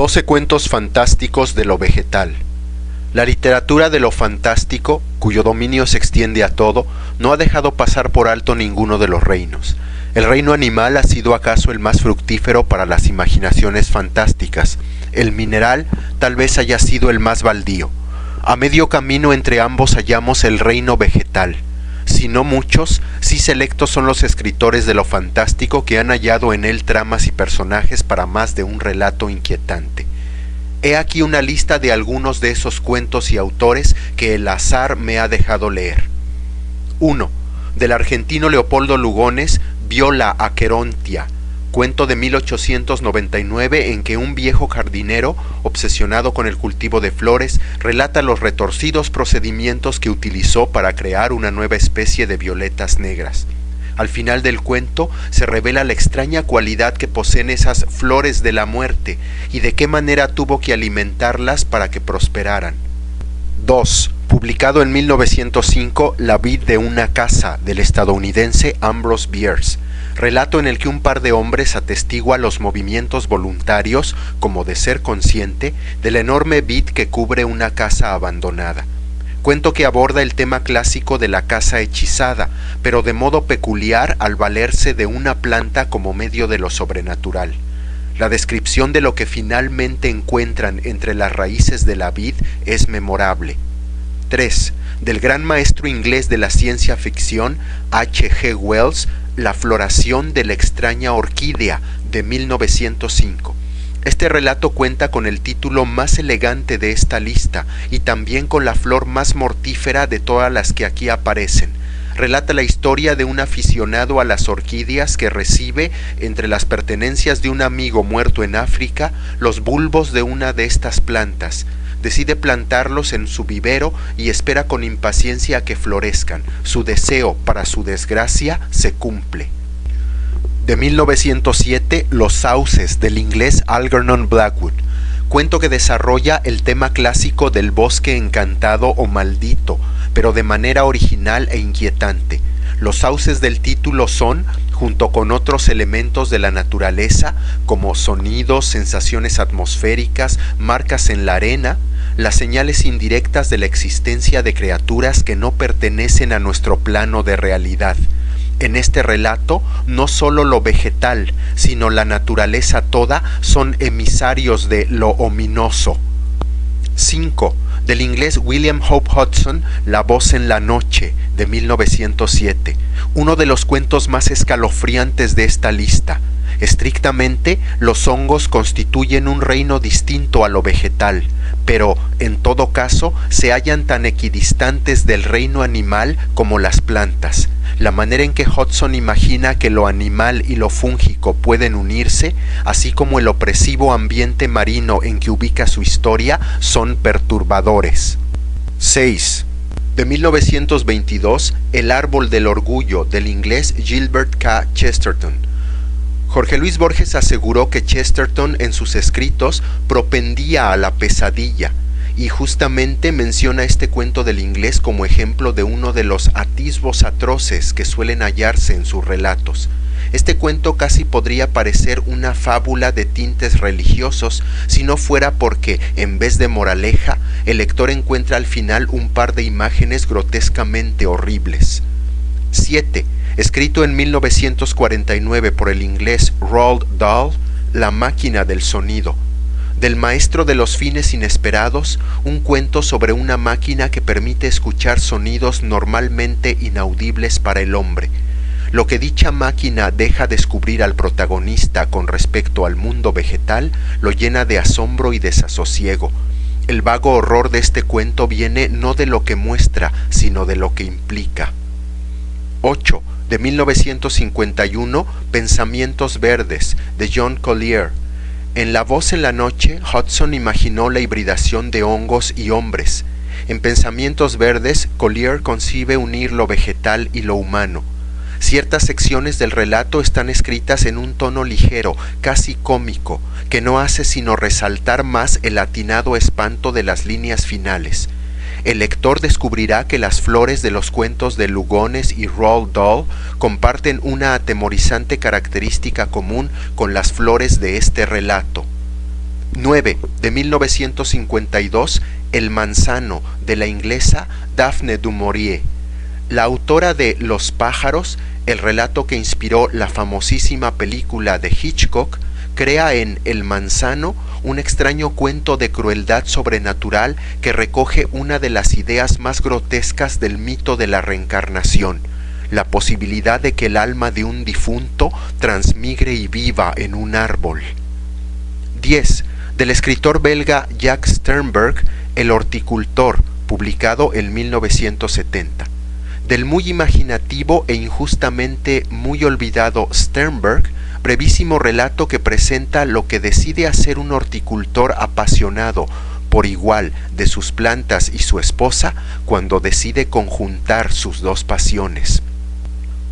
12 cuentos fantásticos de lo vegetal. La literatura de lo fantástico, cuyo dominio se extiende a todo, no ha dejado pasar por alto ninguno de los reinos. El reino animal ha sido acaso el más fructífero para las imaginaciones fantásticas. El mineral tal vez haya sido el más baldío. A medio camino entre ambos hallamos el reino vegetal. Si no muchos, sí selectos son los escritores de lo fantástico que han hallado en él tramas y personajes para más de un relato inquietante. He aquí una lista de algunos de esos cuentos y autores que el azar me ha dejado leer. 1. Del argentino Leopoldo Lugones, Viola Aquerontia, cuento de 1899 en que un viejo jardinero, obsesionado con el cultivo de flores, relata los retorcidos procedimientos que utilizó para crear una nueva especie de violetas negras. Al final del cuento se revela la extraña cualidad que poseen esas flores de la muerte y de qué manera tuvo que alimentarlas para que prosperaran. 2. Publicado en 1905, La vid de una casa, del estadounidense Ambrose Bierce, relato en el que un par de hombres atestigua los movimientos voluntarios, como de ser consciente, de la enorme vid que cubre una casa abandonada. Cuento que aborda el tema clásico de la casa hechizada, pero de modo peculiar al valerse de una planta como medio de lo sobrenatural. La descripción de lo que finalmente encuentran entre las raíces de la vid es memorable. 3. Del gran maestro inglés de la ciencia ficción, H. G. Wells, La floración de la extraña orquídea, de 1905. Este relato cuenta con el título más elegante de esta lista y también con la flor más mortífera de todas las que aquí aparecen. Relata la historia de un aficionado a las orquídeas que recibe, entre las pertenencias de un amigo muerto en África, los bulbos de una de estas plantas. Decide plantarlos en su vivero y espera con impaciencia a que florezcan. Su deseo, para su desgracia, se cumple. De 1907, Los sauces, del inglés Algernon Blackwood, cuento que desarrolla el tema clásico del bosque encantado o maldito, pero de manera original e inquietante. Los sauces del título son, junto con otros elementos de la naturaleza, como sonidos, sensaciones atmosféricas, marcas en la arena, las señales indirectas de la existencia de criaturas que no pertenecen a nuestro plano de realidad. En este relato, no solo lo vegetal, sino la naturaleza toda son emisarios de lo ominoso. 5. Del inglés William Hope Hodgson, La voz en la noche, de 1907, uno de los cuentos más escalofriantes de esta lista. Estrictamente, los hongos constituyen un reino distinto a lo vegetal, pero, en todo caso, se hallan tan equidistantes del reino animal como las plantas. La manera en que Hodgson imagina que lo animal y lo fúngico pueden unirse, así como el opresivo ambiente marino en que ubica su historia, son perturbadores. 6. De 1922, El árbol del orgullo, del inglés Gilbert K. Chesterton. Jorge Luis Borges aseguró que Chesterton en sus escritos propendía a la pesadilla, y justamente menciona este cuento del inglés como ejemplo de uno de los atisbos atroces que suelen hallarse en sus relatos. Este cuento casi podría parecer una fábula de tintes religiosos si no fuera porque, en vez de moraleja, el lector encuentra al final un par de imágenes grotescamente horribles. 7. Escrito en 1949 por el inglés Roald Dahl, La máquina del sonido. Del maestro de los fines inesperados, un cuento sobre una máquina que permite escuchar sonidos normalmente inaudibles para el hombre. Lo que dicha máquina deja descubrir al protagonista con respecto al mundo vegetal lo llena de asombro y desasosiego. El vago horror de este cuento viene no de lo que muestra, sino de lo que implica. 8. De 1951, Pensamientos verdes, de John Collier. En La voz en la noche, Hodgson imaginó la hibridación de hongos y hombres. En Pensamientos verdes, Collier concibe unir lo vegetal y lo humano. Ciertas secciones del relato están escritas en un tono ligero, casi cómico, que no hace sino resaltar más el atinado espanto de las líneas finales. El lector descubrirá que las flores de los cuentos de Lugones y Roald Dahl comparten una atemorizante característica común con las flores de este relato. 9. De 1952, El manzano, de la inglesa Daphne du Maurier. La autora de Los pájaros, el relato que inspiró la famosísima película de Hitchcock, crea en El manzano un extraño cuento de crueldad sobrenatural que recoge una de las ideas más grotescas del mito de la reencarnación, la posibilidad de que el alma de un difunto transmigre y viva en un árbol. 10. Del escritor belga Jacques Sternberg, El horticultor, publicado en 1970. Del muy imaginativo e injustamente muy olvidado Sternberg, brevísimo relato que presenta lo que decide hacer un horticultor apasionado por igual de sus plantas y su esposa cuando decide conjuntar sus dos pasiones.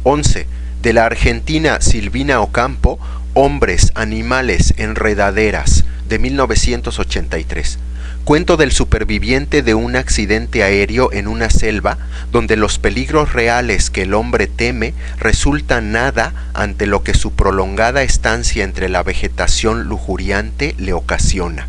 11. De la argentina Silvina Ocampo, Hombres, animales, enredaderas, de 1983. Cuento del superviviente de un accidente aéreo en una selva donde los peligros reales que el hombre teme resultan nada ante lo que su prolongada estancia entre la vegetación lujuriante le ocasiona.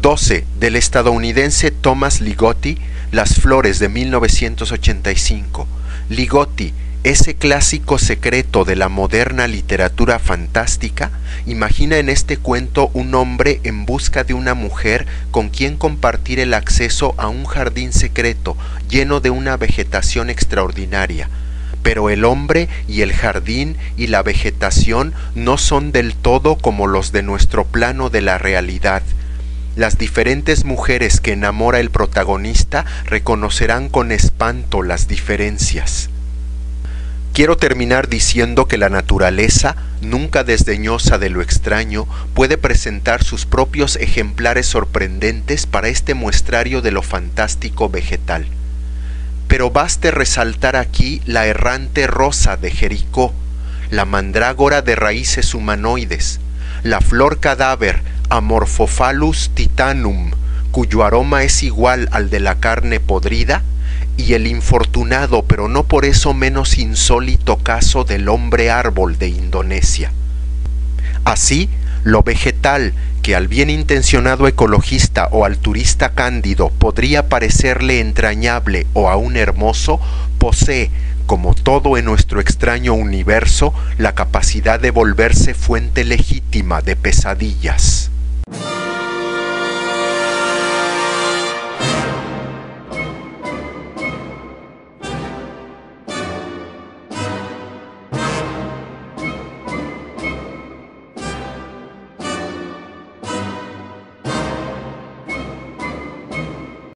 12. Del estadounidense Thomas Ligotti, Las flores, de 1985. Ligotti, ese clásico secreto de la moderna literatura fantástica, imagina en este cuento un hombre en busca de una mujer con quien compartir el acceso a un jardín secreto lleno de una vegetación extraordinaria. Pero el hombre y el jardín y la vegetación no son del todo como los de nuestro plano de la realidad. Las diferentes mujeres que enamora el protagonista reconocerán con espanto las diferencias. Quiero terminar diciendo que la naturaleza, nunca desdeñosa de lo extraño, puede presentar sus propios ejemplares sorprendentes para este muestrario de lo fantástico vegetal. Pero baste resaltar aquí la errante rosa de Jericó, la mandrágora de raíces humanoides, la flor cadáver Amorphophallus titanum, cuyo aroma es igual al de la carne podrida, y el infortunado pero no por eso menos insólito caso del hombre árbol de Indonesia. Así, lo vegetal, que al bien intencionado ecologista o al turista cándido podría parecerle entrañable o aún hermoso, posee, como todo en nuestro extraño universo, la capacidad de volverse fuente legítima de pesadillas.